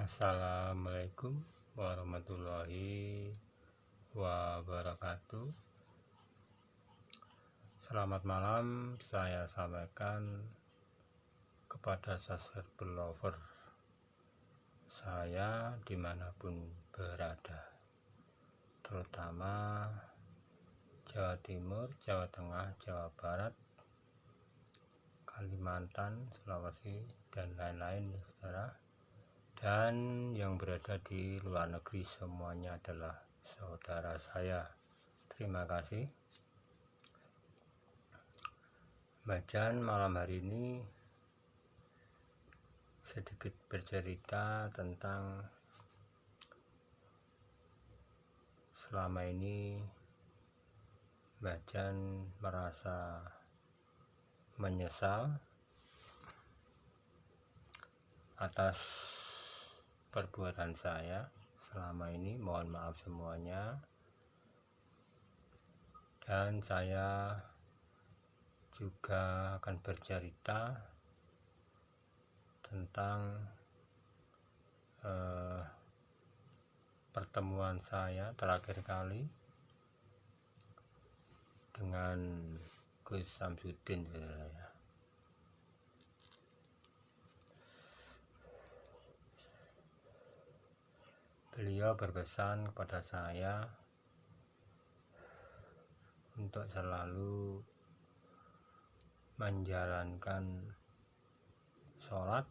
Assalamualaikum warahmatullahi wabarakatuh. Selamat malam, saya sampaikan kepada subscriber lover saya dimanapun berada, terutama Jawa Timur, Jawa Tengah, Jawa Barat, Kalimantan, Sulawesi, dan lain-lain, saudara. Dan yang berada di luar negeri, semuanya adalah saudara saya. Terima kasih. Bacaan malam hari ini sedikit bercerita tentang selama ini bacaan merasa menyesal atas perbuatan saya selama ini. Mohon maaf semuanya, dan saya juga akan bercerita tentang pertemuan saya terakhir kali dengan Gus Samsudin, saudara. Beliau berpesan kepada saya untuk selalu menjalankan sholat,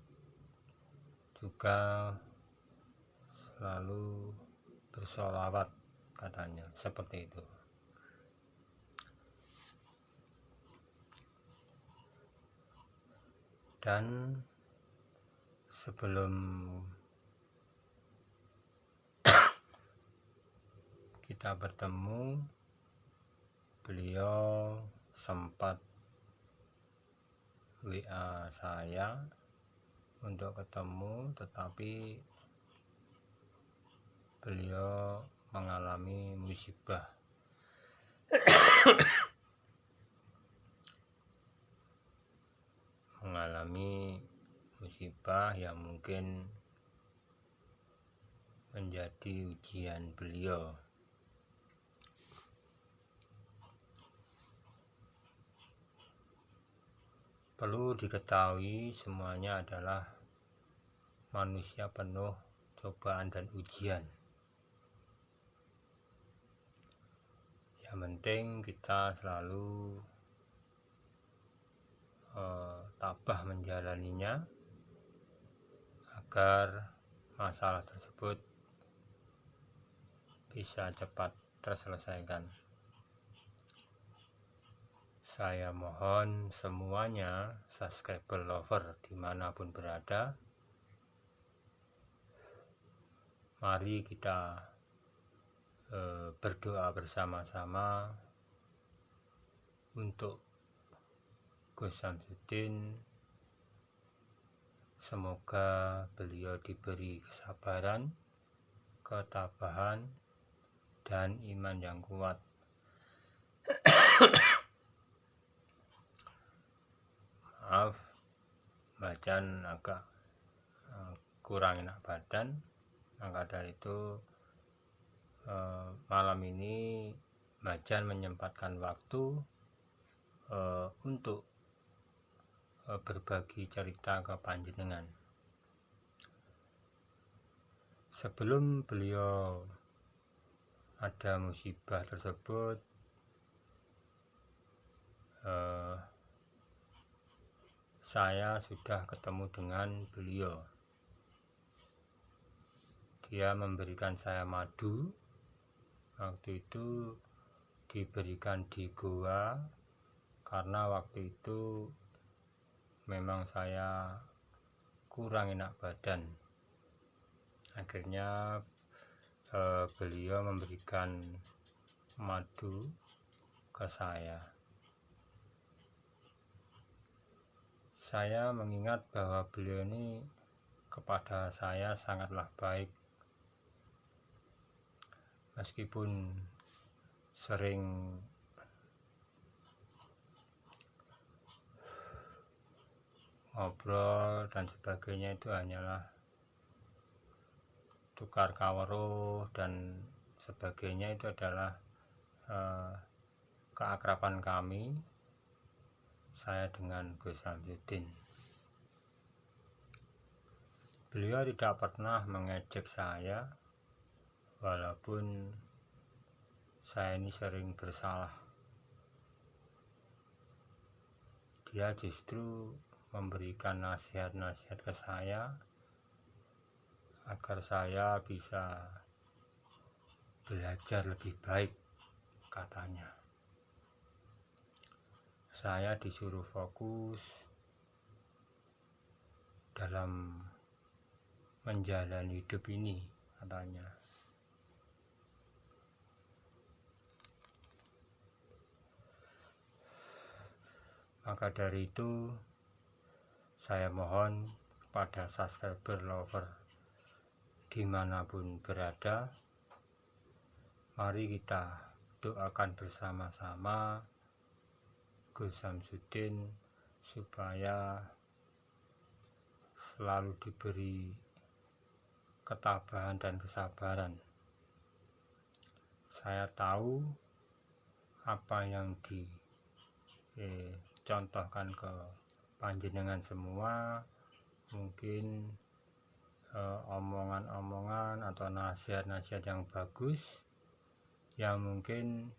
juga selalu bersolawat, katanya seperti itu. Dan sebelum kita bertemu, beliau sempat WA saya untuk ketemu, tetapi beliau mengalami musibah. Mengalami musibah yang mungkin menjadi ujian beliau. Perlu diketahui, semuanya adalah manusia penuh cobaan dan ujian. Yang penting kita selalu tabah menjalaninya agar masalah tersebut bisa cepat terselesaikan. Saya mohon semuanya subscriber lover dimanapun berada, mari kita berdoa bersama-sama untuk Gus Samsudin. Semoga beliau diberi kesabaran, ketabahan, dan iman yang kuat. Maaf, bacaan agak kurang enak badan, maka dari itu malam ini bacaan menyempatkan waktu untuk berbagi cerita ke panjenengan. Sebelum beliau ada musibah tersebut, saya sudah ketemu dengan beliau. Dia memberikan saya madu. Waktu itu diberikan di goa, karena waktu itu memang saya kurang enak badan. Akhirnya beliau memberikan madu ke saya. Saya mengingat bahwa beliau ini kepada saya sangatlah baik, meskipun sering ngobrol dan sebagainya, itu hanyalah tukar kaweruh dan sebagainya itu adalah keakraban kami, saya dengan Gus Samsudin. Beliau tidak pernah mengejek saya, walaupun saya ini sering bersalah. Dia justru memberikan nasihat-nasihat ke saya agar saya bisa belajar lebih baik, katanya. Saya disuruh fokus dalam menjalani hidup ini, katanya. Maka dari itu, saya mohon kepada subscriber lover dimanapun berada, mari kita doakan bersama-sama Gus Samsudin supaya selalu diberi ketabahan dan kesabaran. Saya tahu apa yang dicontohkan ke panjenengan semua, mungkin omongan-omongan atau nasihat-nasihat yang bagus yang mungkin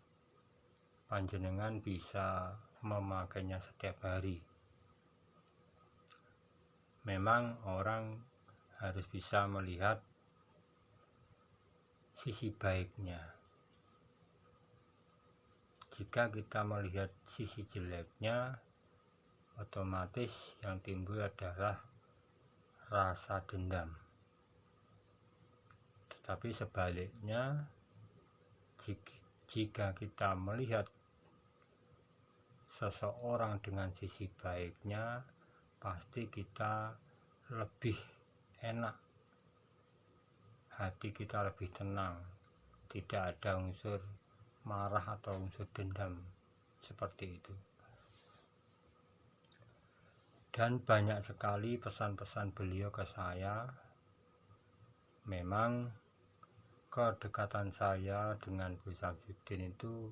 panjenengan bisa memakainya setiap hari. Memang orang harus bisa melihat sisi baiknya. Jika kita melihat sisi jeleknya, otomatis yang timbul adalah rasa dendam. Tetapi sebaliknya, jika kita melihat seseorang dengan sisi baiknya, pasti kita lebih enak, hati kita lebih tenang, tidak ada unsur marah atau unsur dendam seperti itu. Dan banyak sekali pesan-pesan beliau ke saya. Memang kedekatan saya dengan Gus Samsudin itu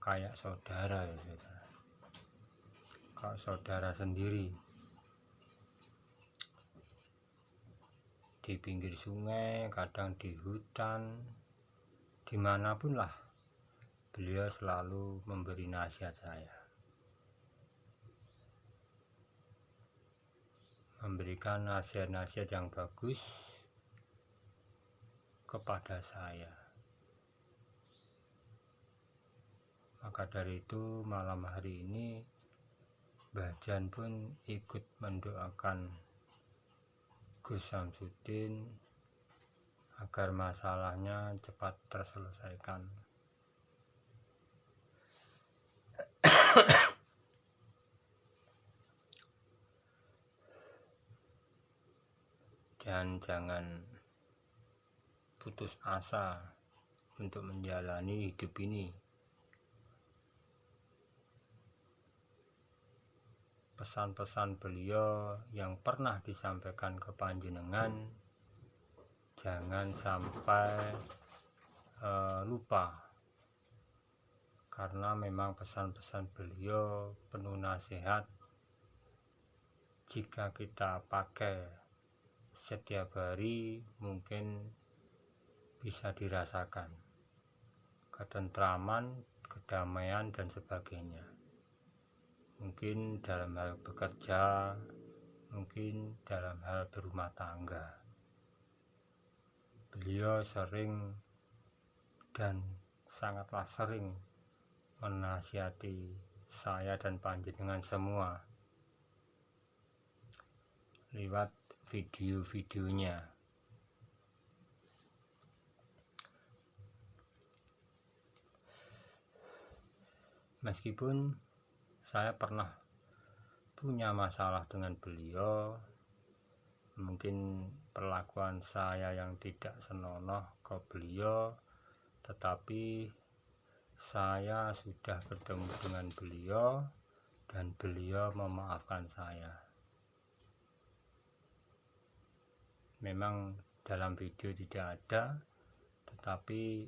kayak saudara, ya saudara. Kayak saudara sendiri. Di pinggir sungai, kadang di hutan, dimanapun lah, beliau selalu memberi nasihat saya, memberikan nasihat-nasihat yang bagus kepada saya. Maka dari itu malam hari ini Mbah Jan pun ikut mendoakan Gus Samsudin agar masalahnya cepat terselesaikan. Dan jangan putus asa untuk menjalani hidup ini. Pesan-pesan beliau yang pernah disampaikan ke panjenengan jangan sampai lupa, karena memang pesan-pesan beliau penuh nasihat. Jika kita pakai setiap hari, mungkin bisa dirasakan ketentraman, kedamaian, dan sebagainya. Mungkin dalam hal bekerja, mungkin dalam hal berumah tangga. Beliau sering dan sangatlah sering menasihati saya dan panjenengan semua lewat video-videonya. Meskipun saya pernah punya masalah dengan beliau, mungkin perlakuan saya yang tidak senonoh ke beliau, tetapi saya sudah bertemu dengan beliau dan beliau memaafkan saya. Memang dalam video tidak ada, tetapi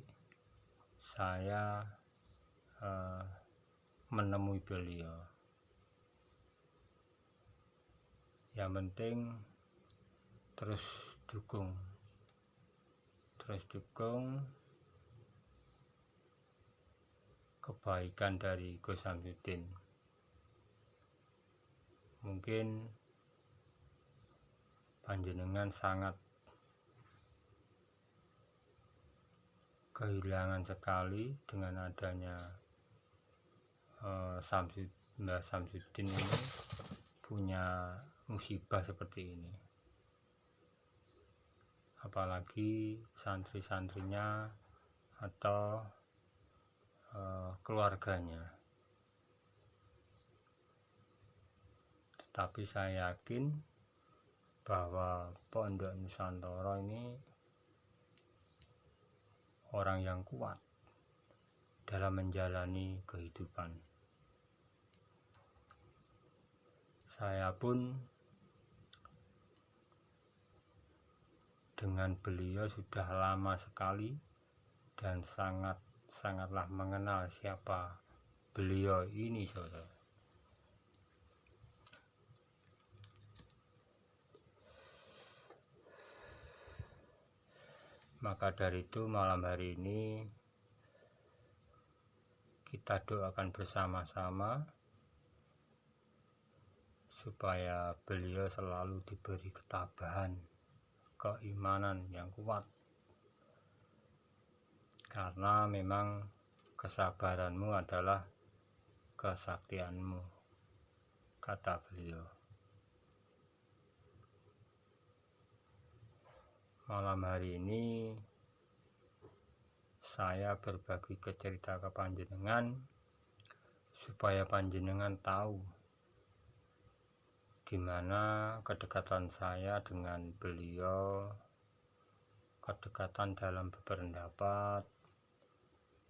saya menemui beliau. Yang penting terus dukung kebaikan dari Gus Samsudin. Mungkin panjenengan sangat kehilangan sekali dengan adanya Mbah Samsudin ini punya musibah seperti ini. Apalagi santri-santrinya atau keluarganya. Tetapi saya yakin bahwa Pondok Nusantara ini orang yang kuat dalam menjalani kehidupan. Saya pun dengan beliau sudah lama sekali dan sangatlah mengenal siapa beliau ini, saudara. Maka dari itu malam hari ini kita doakan bersama-sama supaya beliau selalu diberi ketabahan, keimanan yang kuat, karena memang kesabaranmu adalah kesaktianmu, kata beliau. Malam hari ini saya berbagi cerita ke panjenengan supaya panjenengan tahu di mana kedekatan saya dengan beliau, kedekatan dalam berpendapat,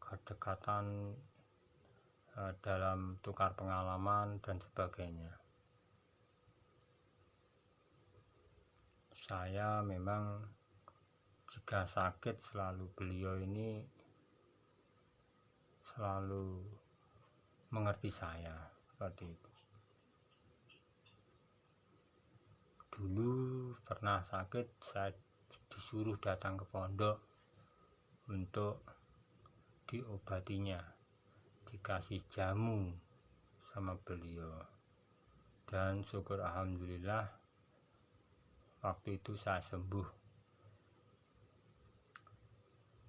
kedekatan dalam tukar pengalaman dan sebagainya. Saya memang jika sakit selalu beliau ini selalu mengerti saya seperti itu. Dulu pernah sakit, saya disuruh datang ke pondok untuk diobatinya, dikasih jamu sama beliau, dan syukur alhamdulillah waktu itu saya sembuh.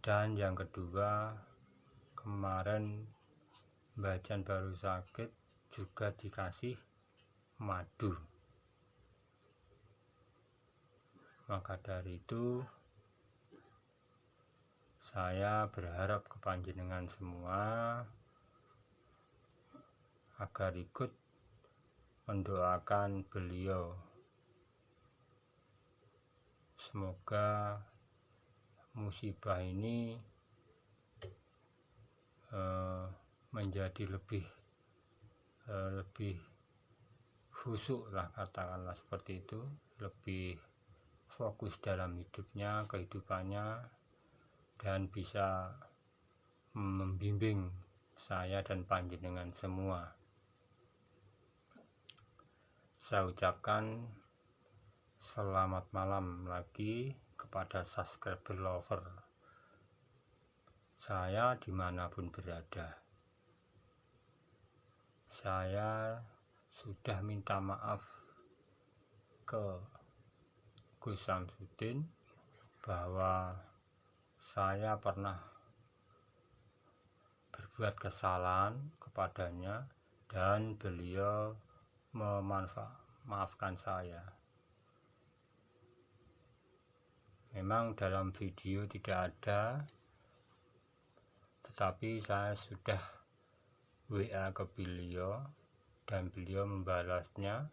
Dan yang kedua, kemarin Mbah Jan baru sakit juga dikasih madu. Maka dari itu saya berharap ke panjenengan semua agar ikut mendoakan beliau. Semoga musibah ini menjadi lebih khusyuk lah, katakanlah seperti itu, lebih fokus dalam hidupnya, kehidupannya, dan bisa membimbing saya dan panjenengan semua. Saya ucapkan selamat malam lagi kepada subscriber lover saya dimanapun berada. Saya sudah minta maaf ke Gus Samsudin bahwa saya pernah berbuat kesalahan kepadanya dan beliau memaafkan saya. Memang dalam video tidak ada, tetapi saya sudah WA ke beliau dan beliau membalasnya,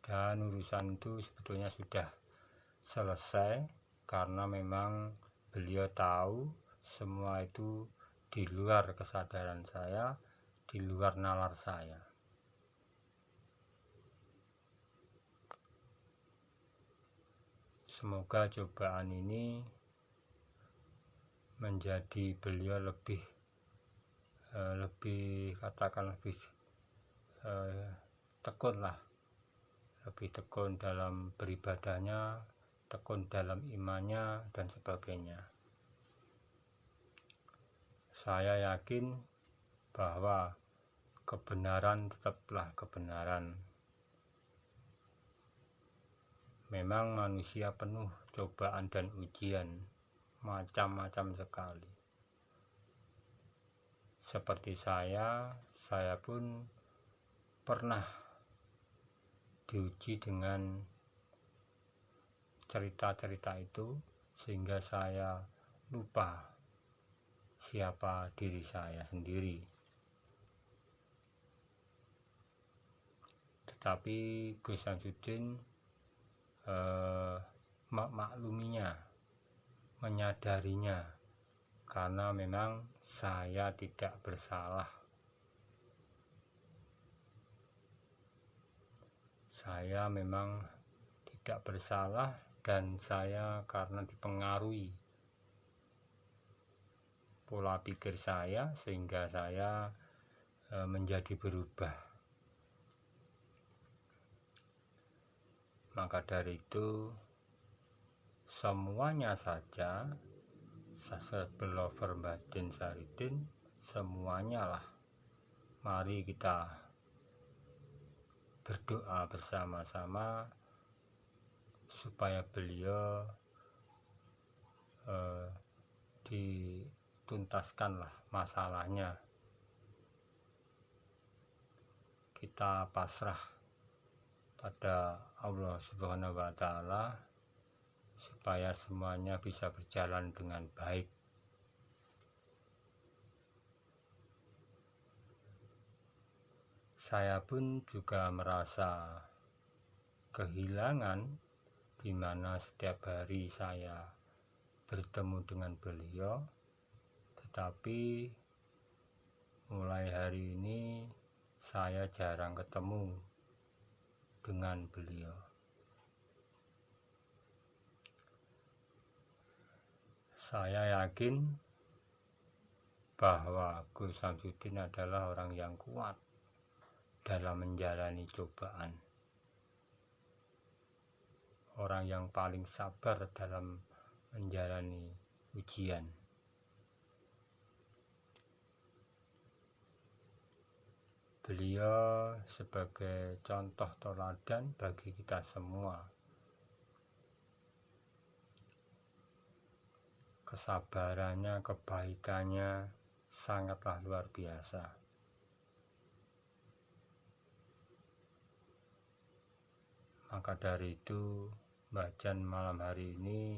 dan urusan itu sebetulnya sudah selesai karena memang beliau tahu semua itu di luar kesadaran saya, di luar nalar saya. Semoga cobaan ini menjadi beliau lebih katakan lebih tekun lah, lebih tekun dalam beribadahnya, tekun dalam imannya dan sebagainya. Saya yakin bahwa kebenaran tetaplah kebenaran. Memang manusia penuh cobaan dan ujian, macam-macam sekali. Seperti saya pun pernah diuji dengan cerita-cerita itu, sehingga saya lupa siapa diri saya sendiri. Tetapi Gus Samsudin memakluminya, menyadarinya, karena memang saya tidak bersalah. Saya memang tidak bersalah, dan saya karena dipengaruhi pola pikir saya sehingga saya menjadi berubah. Maka dari itu semuanya saja, Sasebelover Batin Saridin, semuanya lah, mari kita berdoa bersama-sama supaya beliau dituntaskanlah masalahnya. Kita pasrah pada Allah Subhanahu wa Ta'ala supaya semuanya bisa berjalan dengan baik. Saya pun juga merasa kehilangan, di mana setiap hari saya bertemu dengan beliau, tetapi mulai hari ini saya jarang ketemu dengan beliau. Saya yakin bahwa Gus Samsudin adalah orang yang kuat dalam menjalani cobaan, orang yang paling sabar dalam menjalani ujian. Beliau sebagai contoh teladan bagi kita semua. Kesabarannya, kebaikannya sangatlah luar biasa. Maka dari itu, Mbak Jan malam hari ini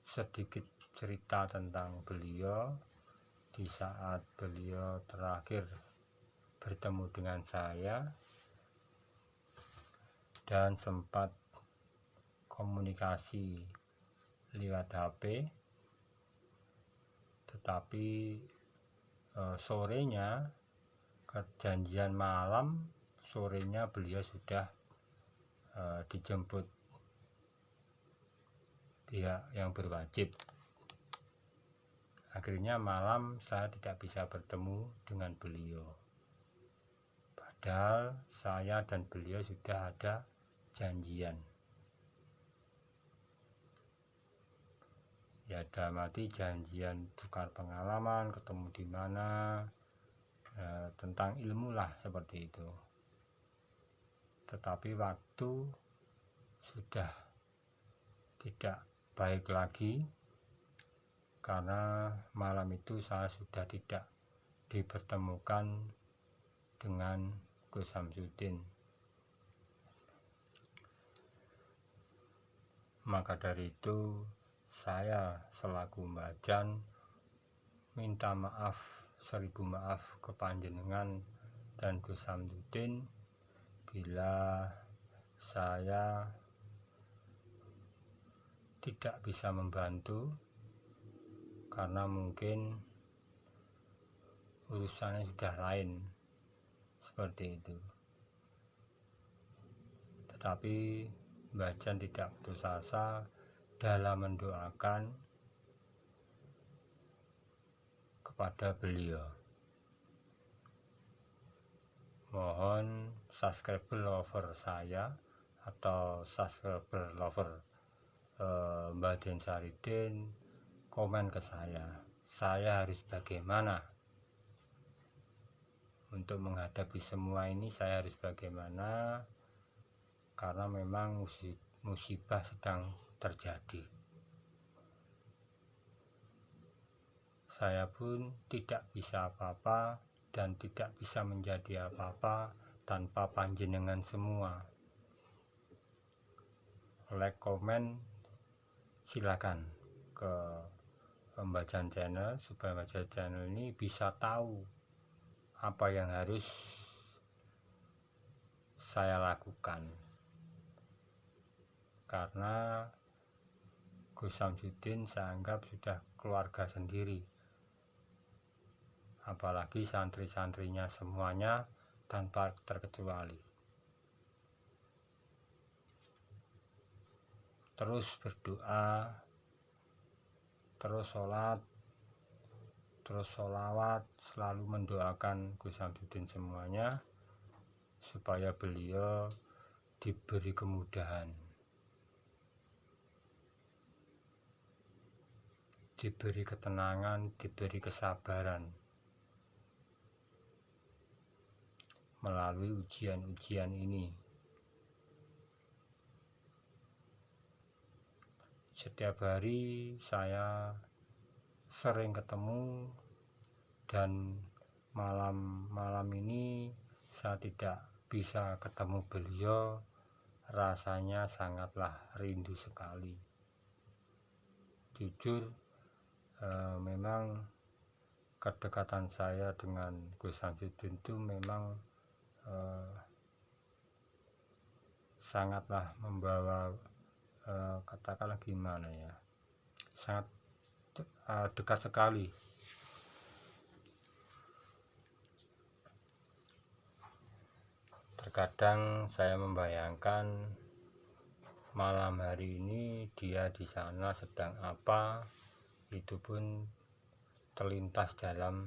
sedikit cerita tentang beliau di saat beliau terakhir bertemu dengan saya dan sempat komunikasi lewat HP, tetapi sorenya, kejanjian malam, sorenya beliau sudah dijemput pihak yang berwajib. Akhirnya malam saya tidak bisa bertemu dengan beliau, padahal saya dan beliau sudah ada janjian. Ya dalam arti janjian tukar pengalaman, ketemu di mana, tentang ilmu lah, seperti itu. Tetapi waktu sudah tidak baik lagi, karena malam itu saya sudah tidak dipertemukan dengan Gus Samsudin. Maka dari itu saya selaku Mbak Jan minta maaf, 1000 maaf ke panjenengan dan Gus Samsudin bila saya tidak bisa membantu, karena mungkin urusannya sudah lain, seperti itu. Tetapi Mbak Jan tidak putus asa, dalam mendoakan kepada beliau. Mohon subscriber lover saya atau subscriber lover Mbah Den Saridin komen ke saya harus bagaimana untuk menghadapi semua ini, saya harus bagaimana, karena memang musibah sedang terjadi. Saya pun tidak bisa apa-apa dan tidak bisa menjadi apa-apa tanpa panjenengan semua. Like, komen, silakan ke Mbah Jan channel supaya Mbah Jan channel ini bisa tahu apa yang harus saya lakukan, karena Gus Samsudin saya anggap sudah keluarga sendiri, apalagi santri-santrinya semuanya tanpa terkecuali. Terus berdoa, terus sholat, terus sholawat, selalu mendoakan Gus Samsudin semuanya supaya beliau diberi kemudahan, diberi ketenangan, diberi kesabaran melalui ujian-ujian ini. Setiap hari saya sering ketemu, dan malam ini saya tidak bisa ketemu beliau, rasanya sangatlah rindu sekali. Jujur, memang kedekatan saya dengan Gus Samsudin itu memang sangatlah membawa, katakanlah gimana ya, sangat dekat sekali. Terkadang saya membayangkan malam hari ini dia di sana sedang apa, itu pun terlintas dalam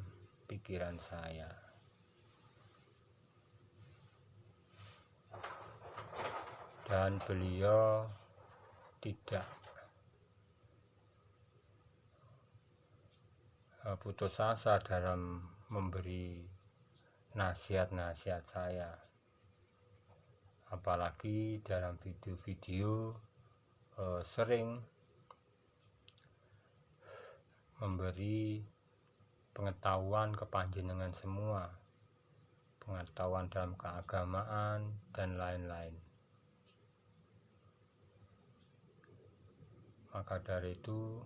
pikiran saya. Dan beliau tidak putus asa dalam memberi nasihat-nasihat saya, apalagi dalam video-video sering memberi pengetahuan ke panjenengan semua, pengetahuan dalam keagamaan dan lain-lain. Maka dari itu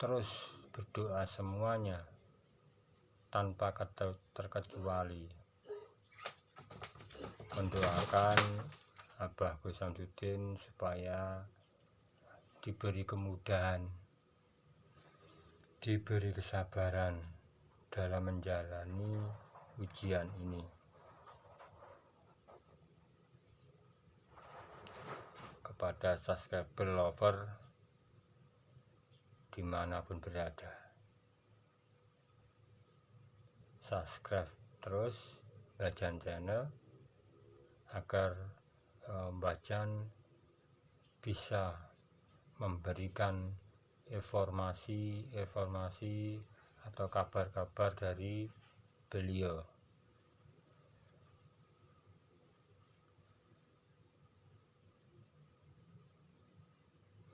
terus berdoa semuanya tanpa terkecuali, mendoakan Abah Gus Samsudin supaya diberi kemudahan, diberi kesabaran dalam menjalani ujian ini. Kepada subscriber lover dimanapun berada, subscribe terus Mbah Jan channel agar Mbah Jan bisa memberikan informasi atau kabar-kabar dari beliau.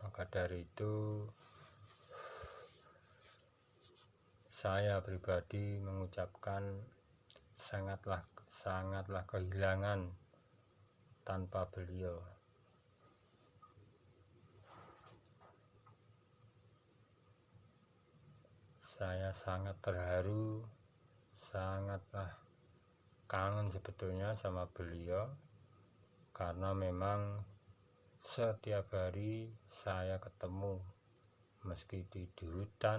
Maka dari itu saya pribadi mengucapkan sangatlah kehilangan tanpa beliau. Saya sangat terharu, sangatlah kangen sebetulnya sama beliau, karena memang setiap hari saya ketemu, meski di hutan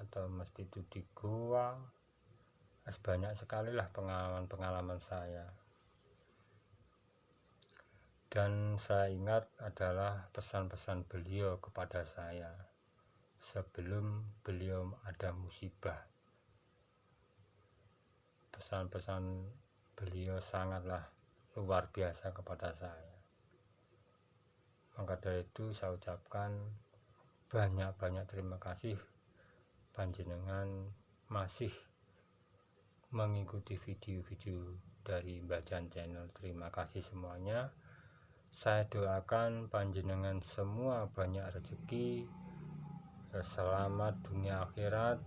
atau meski itu di gua, banyak sekali lah pengalaman-pengalaman saya. Dan saya ingat adalah pesan-pesan beliau kepada saya sebelum beliau ada musibah. Pesan-pesan beliau sangatlah luar biasa kepada saya. Maka dari itu saya ucapkan banyak-banyak terima kasih panjenengan masih mengikuti video-video dari Mbah Jan Channel. Terima kasih semuanya. Saya doakan panjenengan semua banyak rezeki, selamat dunia akhirat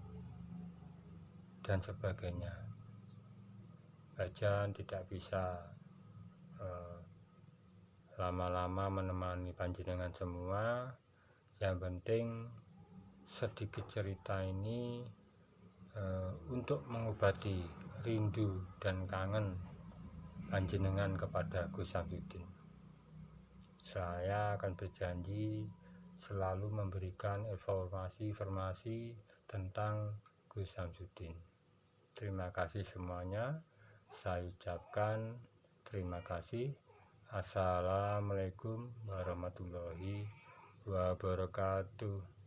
dan sebagainya. Mbah Jan tidak bisa lama-lama menemani panjenengan semua. Yang penting sedikit cerita ini untuk mengobati rindu dan kangen panjenengan kepada Gus Samsudin. Saya akan berjanji selalu memberikan informasi tentang Gus Samsudin. Terima kasih semuanya. Saya ucapkan terima kasih. Assalamualaikum warahmatullahi wabarakatuh.